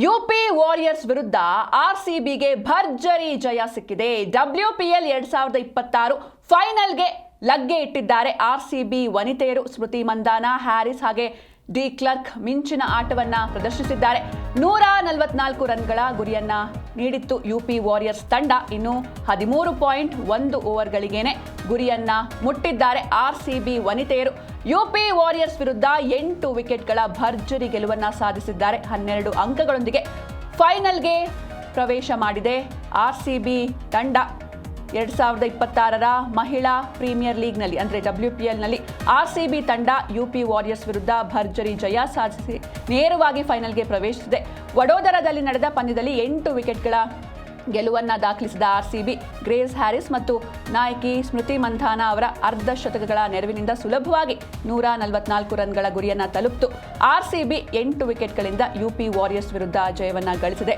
UP warriors ವಿರುದ್ಧ ಆರ್ಸಿಬಿಗೆ ಭರ್ಜರಿ ಜಯ ಸಿಕ್ಕಿದೆ. WPL 2026 ಫೈನಲ್ಗೆ ಲಗ್ಗೆ ಇಟ್ಟಿದ್ದಾರೆ ಆರ್ಸಿಬಿ ವನಿತೆಯರು. ಸ್ಮೃತಿ ಮಂದಾನ, ಹ್ಯಾರಿಸ್ ಹಾಗೆ ಡಿ ಕ್ಲರ್ಕ್ ಮಿಂಚಿನ ಆಟವನ್ನ ಪ್ರದರ್ಶಿಸಿದ್ದಾರೆ. 144 ರನ್ಗಳ ಗುರಿಯನ್ನ ನೀಡಿತ್ತು ಯುಪಿ ವಾರಿಯರ್ಸ್ ತಂಡ. ಇನ್ನು 13.1 ಓವರ್ಗಳಿಗೇನೆ ಗುರಿಯನ್ನ ಮುಟ್ಟಿದ್ದಾರೆ ಆರ್ಸಿಬಿ ವನಿತೆಯರು. ಯುಪಿ ವಾರಿಯರ್ಸ್ ವಿರುದ್ಧ 8 ವಿಕೆಟ್ಗಳ ಭರ್ಜರಿ ಗೆಲುವನ್ನ ಸಾಧಿಸಿದ್ದಾರೆ. 12 ಅಂಕಗಳೊಂದಿಗೆ ಫೈನಲ್ಗೆ ಪ್ರವೇಶ ಮಾಡಿದೆ ಆರ್ಸಿಬಿ ತಂಡ. 2026 ಮಹಿಳಾ ಪ್ರೀಮಿಯರ್ ಲೀಗ್ನಲ್ಲಿ ಅಂದರೆ WPLನಲ್ಲಿ ಆರ್ಸಿಬಿ ತಂಡ ಯುಪಿ ವಾರಿಯರ್ಸ್ ವಿರುದ್ಧ ಭರ್ಜರಿ ಜಯ ಸಾಧಿಸಿ ನೇರವಾಗಿ ಫೈನಲ್ಗೆ ಪ್ರವೇಶಿಸಿದೆ. ವಡೋದರದಲ್ಲಿ ನಡೆದ ಪಂದ್ಯದಲ್ಲಿ 8 ವಿಕೆಟ್ಗಳ ಗೆಲುವನ್ನು ದಾಖಲಿಸಿದ ಆರ್ಸಿಬಿ ಗ್ರೇಸ್ ಹ್ಯಾರಿಸ್ ಮತ್ತು ನಾಯಕಿ ಸ್ಮೃತಿ ಮಂಧಾನ ಅವರ ಅರ್ಧ ಶತಕಗಳ ನೆರವಿನಿಂದ ಸುಲಭವಾಗಿ 144 ರನ್ಗಳ ಗುರಿಯನ್ನು ತಲುಪಿತು. ಆರ್ಸಿಬಿ 8 ವಿಕೆಟ್ಗಳಿಂದ ಯುಪಿ ವಾರಿಯರ್ಸ್ ವಿರುದ್ಧ ಜಯವನ್ನು ಗಳಿಸಿದೆ.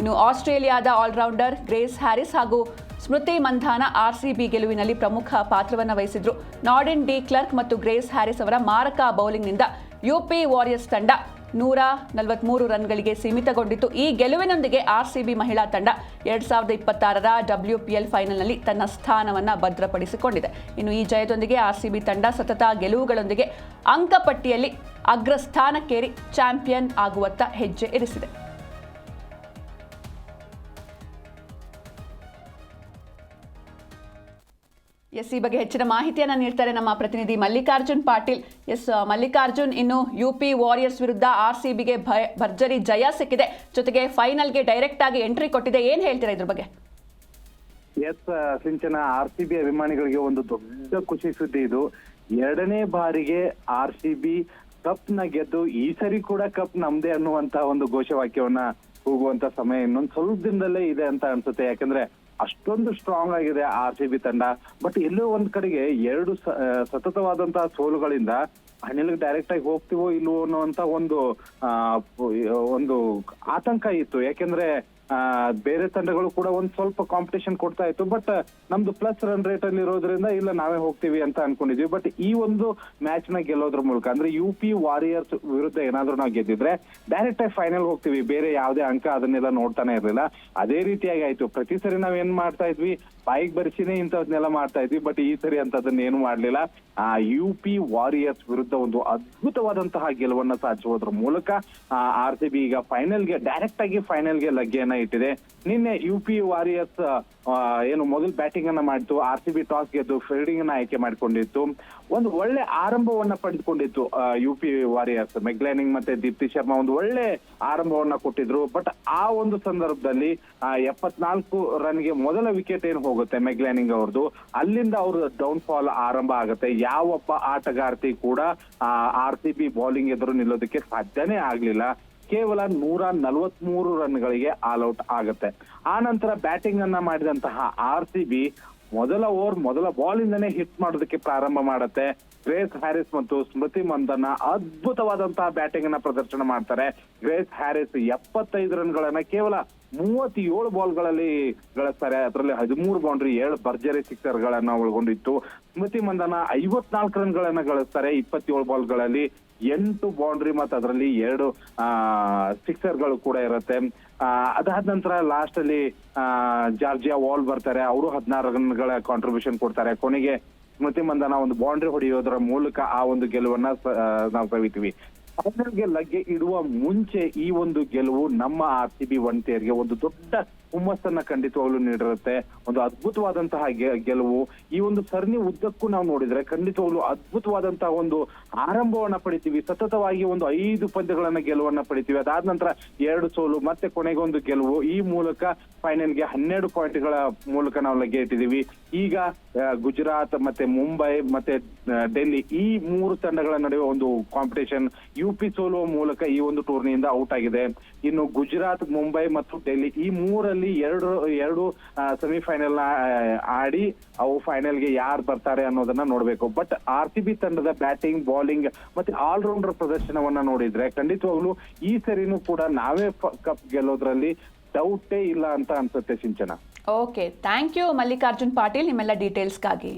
ಇನ್ನು ಆಸ್ಟ್ರೇಲಿಯಾದ ಆಲ್ರೌಂಡರ್ ಗ್ರೇಸ್ ಹ್ಯಾರಿಸ್ ಹಾಗೂ ಸ್ಮೃತಿ ಮಂಧಾನ ಆರ್ಸಿಬಿ ಗೆಲುವಿನಲ್ಲಿ ಪ್ರಮುಖ ಪಾತ್ರವನ್ನು ವಹಿಸಿದ್ರು. ನಾರ್ಡಿನ್ ಡಿ ಕ್ಲರ್ಕ್ ಮತ್ತು ಗ್ರೇಸ್ ಹ್ಯಾರಿಸ್ ಅವರ ಮಾರಕ ಬೌಲಿಂಗ್ನಿಂದ ಯುಪಿ ವಾರಿಯರ್ಸ್ ತಂಡ 143 ರನ್ಗಳಿಗೆ ಸೀಮಿತಗೊಂಡಿತ್ತು. ಈ ಗೆಲುವಿನೊಂದಿಗೆ ಆರ್ಸಿಬಿ ಮಹಿಳಾ ತಂಡ 2026 WPL ಫೈನಲ್ನಲ್ಲಿ ತನ್ನ ಸ್ಥಾನವನ್ನು ಭದ್ರಪಡಿಸಿಕೊಂಡಿದೆ. ಇನ್ನು ಈ ಜಯದೊಂದಿಗೆ ಆರ್ಸಿಬಿ ತಂಡ ಸತತ ಗೆಲುವುಗಳೊಂದಿಗೆ ಅಂಕಪಟ್ಟಿಯಲ್ಲಿ ಅಗ್ರಸ್ಥಾನಕ್ಕೇರಿ ಚಾಂಪಿಯನ್ ಆಗುವತ್ತ ಹೆಜ್ಜೆ ಇರಿಸಿದೆ. ಈ ಬಗ್ಗೆ ಹೆಚ್ಚಿನ ಮಾಹಿತಿಯನ್ನು ನೀಡ್ತಾರೆ ನಮ್ಮ ಪ್ರತಿನಿಧಿ ಮಲ್ಲಿಕಾರ್ಜುನ್ ಪಾಟೀಲ್. ಮಲ್ಲಿಕಾರ್ಜುನ್, ಇನ್ನು ಯುಪಿ ವಾರಿಯರ್ಸ್ ವಿರುದ್ಧ ಆರ್ಸಿಬಿಗೆ ಭರ್ಜರಿ ಜಯ ಸಿಕ್ಕಿದೆ, ಜೊತೆಗೆ ಫೈನಲ್ಗೆ ಡೈರೆಕ್ಟ್ ಆಗಿ ಎಂಟ್ರಿ ಕೊಟ್ಟಿದೆ. ಏನ್ ಹೇಳ್ತೀರಾ ಇದ್ರ ಬಗ್ಗೆ? ಸಿಂಚನ, ಆರ್ಸಿಬಿ ಅಭಿಮಾನಿಗಳಿಗೆ ಒಂದು ದೊಡ್ಡ ಖುಷಿ ಸುದ್ದಿ ಇದು. 2ನೇ ಬಾರಿಗೆ ಆರ್ಸಿಬಿ ಕಪ್ ನ ಗೆದ್ದು ಈ ಸರಿ ಕೂಡ ಕಪ್ ನಮ್ದೇ ಅನ್ನುವಂತ ಒಂದು ಘೋಷವಾಕ್ಯವನ್ನ ಹೋಗುವಂತ ಸಮಯ ಇನ್ನೊಂದು ಸ್ವಲ್ಪ ದಿನದಲ್ಲೇ ಇದೆ ಅಂತ ಅನ್ಸುತ್ತೆ. ಯಾಕಂದ್ರೆ ಅಷ್ಟೊಂದು ಸ್ಟ್ರಾಂಗ್ ಆಗಿದೆ ಆರ್ಸಿಬಿ ತಂಡ. ಬಟ್ ಎಲ್ಲೋ ಒಂದ್ ಕಡೆಗೆ 2 ಸತತವಾದಂತಹ ಸೋಲುಗಳಿಂದ ಫೈನಲ್ಗೆ ಡೈರೆಕ್ಟ್ ಆಗಿ ಹೋಗ್ತೀವೋ ಇಲ್ವೋ ಅನ್ನುವಂತ ಒಂದು ಆತಂಕ ಇತ್ತು. ಯಾಕೆಂದ್ರೆ ಬೇರೆ ತಂಡಗಳು ಕೂಡ ಒಂದ್ ಸ್ವಲ್ಪ ಕಾಂಪಿಟೇಷನ್ ಕೊಡ್ತಾ ಇತ್ತು. ಬಟ್ ನಮ್ದು ಪ್ಲಸ್ ರನ್ ರೇಟ್ ಅಲ್ಲಿ ಇರೋದ್ರಿಂದ ಇಲ್ಲ ನಾವೇ ಹೋಗ್ತೀವಿ ಅಂತ ಅನ್ಕೊಂಡಿದ್ವಿ. ಬಟ್ ಈ ಒಂದು ಮ್ಯಾಚ್ ನ ಗೆಲ್ಲೋದ್ರ ಮೂಲಕ ಅಂದ್ರೆ ಯುಪಿ ವಾರಿಯರ್ಸ್ ವಿರುದ್ಧ ಏನಾದ್ರೂ ನಾವು ಗೆದ್ದಿದ್ರೆ ಡೈರೆಕ್ಟ್ ಆಗಿ ಫೈನಲ್ ಹೋಗ್ತೀವಿ, ಬೇರೆ ಯಾವುದೇ ಅಂಕ ಅದನ್ನೆಲ್ಲ ನೋಡ್ತಾನೆ ಇರ್ಲಿಲ್ಲ. ಅದೇ ರೀತಿಯಾಗಿ ಆಯ್ತು. ಪ್ರತಿ ಸರಿ ನಾವ್ ಏನ್ ಮಾಡ್ತಾ ಇದ್ವಿ, ಬಾಯಿಗೆ ಬರ್ಸಿನೇ ಇಂಥದ್ನೆಲ್ಲ ಮಾಡ್ತಾ ಇದ್ವಿ. ಬಟ್ ಈ ಸರಿ ಅಂತದನ್ನ ಏನು ಮಾಡ್ಲಿಲ್ಲ. ಆ ಯುಪಿ ವಾರಿಯರ್ಸ್ ವಿರುದ್ಧ ಒಂದು ಅದ್ಭುತವಾದಂತಹ ಗೆಲುವನ್ನ ಸಾಧಿಸುವುದ್ರ ಮೂಲಕ ಆರ್ಸಿಬಿ ಈಗ ಫೈನಲ್ಗೆ ಡೈರೆಕ್ಟ್ ಆಗಿ ಫೈನಲ್ಗೆ ಲಗ್ಗೆಯನ್ನ ಇಟ್ಟಿದೆ. ನಿನ್ನೆ ಯುಪಿ ವಾರಿಯರ್ಸ್ ಏನು ಮೊದಲು ಬ್ಯಾಟಿಂಗ್ ಅನ್ನ ಮಾಡಿತು. ಆರ್ಸಿಬಿ ಟಾಸ್ ಗೆದ್ದು ಫೀಲ್ಡಿಂಗ್ ಅನ್ನ ಆಯ್ಕೆ ಮಾಡಿಕೊಂಡಿತ್ತು. ಒಂದು ಒಳ್ಳೆ ಆರಂಭವನ್ನ ಪಡೆದುಕೊಂಡಿತ್ತು ಯುಪಿ ವಾರಿಯರ್ಸ್. ಮೆಗ್ಲಾನಿಂಗ್ ಮತ್ತೆ ದೀಪ್ತಿ ಶರ್ಮಾ ಒಂದು ಒಳ್ಳೆ ಆರಂಭವನ್ನ ಕೊಟ್ಟಿದ್ರು. ಬಟ್ ಆ ಒಂದು ಸಂದರ್ಭದಲ್ಲಿ 74 ರನ್ಗೆ ಮೊದಲ ವಿಕೆಟ್ ಏನು ಹೋಗುತ್ತೆ ಮೆಗ್ಲಾನಿಂಗ್ ಅವ್ರದ್ದು, ಅಲ್ಲಿಂದ ಅವ್ರ ಡೌನ್ ಫಾಲ್ ಆರಂಭ ಆಗುತ್ತೆ. ಯಾವೊಬ್ಬ ಆಟಗಾರ್ತಿ ಕೂಡ ಆರ್ಸಿಬಿ ಬೌಲಿಂಗ್ ಎದುರು ನಿಲ್ಲೋದಕ್ಕೆ ಸಾಧ್ಯನೇ ಆಗ್ಲಿಲ್ಲ. ಕೇವಲ 143 ರನ್ಗಳಿಗೆ ಆಲ್ ಔಟ್ ಆಗುತ್ತೆ. ಆ ನಂತರ ಬ್ಯಾಟಿಂಗ್ ಅನ್ನ ಮಾಡಿದಂತಹ ಆರ್ಸಿಬಿ ಮೊದಲ ಓವರ್ ಮೊದಲ ಬಾಲ್ ಇಂದನೇ ಹಿಟ್ ಮಾಡೋದಕ್ಕೆ ಪ್ರಾರಂಭ ಮಾಡುತ್ತೆ. ಗ್ರೇಸ್ ಹ್ಯಾರಿಸ್ ಮತ್ತು ಸ್ಮೃತಿ ಮಂದನ ಅದ್ಭುತವಾದಂತಹ ಬ್ಯಾಟಿಂಗ್ ಅನ್ನ ಪ್ರದರ್ಶನ ಮಾಡ್ತಾರೆ. ಗ್ರೇಸ್ ಹ್ಯಾರಿಸ್ 75 ರನ್ಗಳನ್ನ ಕೇವಲ 37 ಬಾಲ್ಗಳಲ್ಲಿ ಗಳಿಸ್ತಾರೆ. ಅದರಲ್ಲಿ 13 ಬೌಂಡ್ರಿ, 7 ಭರ್ಜರಿ ಸಿಕ್ಸರ್ ಗಳನ್ನ ಒಳಗೊಂಡಿತ್ತು. ಸ್ಮೃತಿ ಮಂದನ 54 ರನ್ಗಳನ್ನ ಗಳಿಸ್ತಾರೆ 27 ಬಾಲ್ಗಳಲ್ಲಿ, 8 ಬೌಂಡ್ರಿ ಮತ್ತು ಅದರಲ್ಲಿ 2 ಸಿಕ್ಸರ್ ಗಳು ಕೂಡ ಇರುತ್ತೆ. ಅದಾದ ನಂತರ ಲಾಸ್ಟ್ ಅಲ್ಲಿ ಜಾರ್ಜಿಯಾ ವಾಲ್ ಬರ್ತಾರೆ. ಅವರು 16 ರನ್ಗಳ ಕಾಂಟ್ರಿಬ್ಯೂಷನ್ ಕೊಡ್ತಾರೆ. ಕೊನೆಗೆ ಸ್ಮೃತಿ ಮಂದನ ಒಂದು ಬೌಂಡ್ರಿ ಹೊಡೆಯೋದ್ರ ಮೂಲಕ ಆ ಒಂದು ಗೆಲುವನ್ನ ನಾವು ಕವಿತೀವಿ. ಫೈನಲ್ಗೆ ಲಗ್ಗೆ ಇಡುವ ಮುಂಚೆ ಈ ಒಂದು ಗೆಲುವು ನಮ್ಮ ಆರ್ಸಿಬಿ ವನಿತೆಯರಿಗೆ ಒಂದು ದೊಡ್ಡ ಹುಮ್ಮಸ್ಸನ್ನ ಖಂಡಿತವಾಗ್ಲೂ ನೀಡಿರುತ್ತೆ. ಒಂದು ಅದ್ಭುತವಾದಂತಹ ಗೆಲುವು. ಈ ಒಂದು ಸರಣಿ ಉದ್ದಕ್ಕೂ ನಾವು ನೋಡಿದ್ರೆ ಖಂಡಿತವಾಗ್ಲೂ ಅದ್ಭುತವಾದಂತಹ ಒಂದು ಆರಂಭವನ್ನ ಪಡಿತೀವಿ. ಸತತವಾಗಿ ಒಂದು 5 ಪಂದ್ಯಗಳನ್ನ ಗೆಲುವನ್ನ ಪಡಿತೀವಿ. ಅದಾದ ನಂತರ 2 ಸೋಲು, ಮತ್ತೆ ಕೊನೆಗೆ ಒಂದು ಗೆಲುವು. ಈ ಮೂಲಕ ಫೈನಲ್ಗೆ 12 ಪಾಯಿಂಟ್ಗಳ ಮೂಲಕ ನಾವು ಲಗ್ಗೆ ಇಟ್ಟಿದೀವಿ. ಈಗ ಗುಜರಾತ್ ಮತ್ತೆ ಮುಂಬೈ ಮತ್ತೆ ಡೆಲ್ಲಿ ಈ 3 ತಂಡಗಳ ನಡುವೆ ಒಂದು ಕಾಂಪಿಟೇಷನ್. ಯುಪಿ ಸೋಲುವ ಮೂಲಕ ಈ ಒಂದು ಟೂರ್ನಿಯಿಂದ ಔಟ್ ಆಗಿದೆ. ಇನ್ನು ಗುಜರಾತ್, ಮುಂಬೈ ಮತ್ತು ಡೆಲ್ಲಿ ಈ 3ರಲ್ಲಿ ಎರಡು ಸೆಮಿಫೈನಲ್ ಆಡಿ ಅವು ಫೈನಲ್ಗೆ ಯಾರು ಬರ್ತಾರೆ ಅನ್ನೋದನ್ನ ನೋಡ್ಬೇಕು. ಬಟ್ ಆರ್ಸಿಬಿ ತಂಡದ ಬ್ಯಾಟಿಂಗ್, ಬೌಲಿಂಗ್ ಮತ್ತೆ ಆಲ್ರೌಂಡರ್ ಪ್ರದರ್ಶನವನ್ನ ನೋಡಿದ್ರೆ ಖಂಡಿತವಾಗ್ಲೂ ಈ ಸರಿನೂ ಕೂಡ ನಾವೇ ಕಪ್ ಗೆಲ್ಲೋದ್ರಲ್ಲಿ ಡೌಟೇ ಇಲ್ಲ ಅಂತ ಅನ್ಸುತ್ತೆ Sinchana. Okay, thank you Mallikarjun Patil ನಿಮ್ಮೆಲ್ಲ ಡೀಟೇಲ್ಸ್ಗಾಗಿ.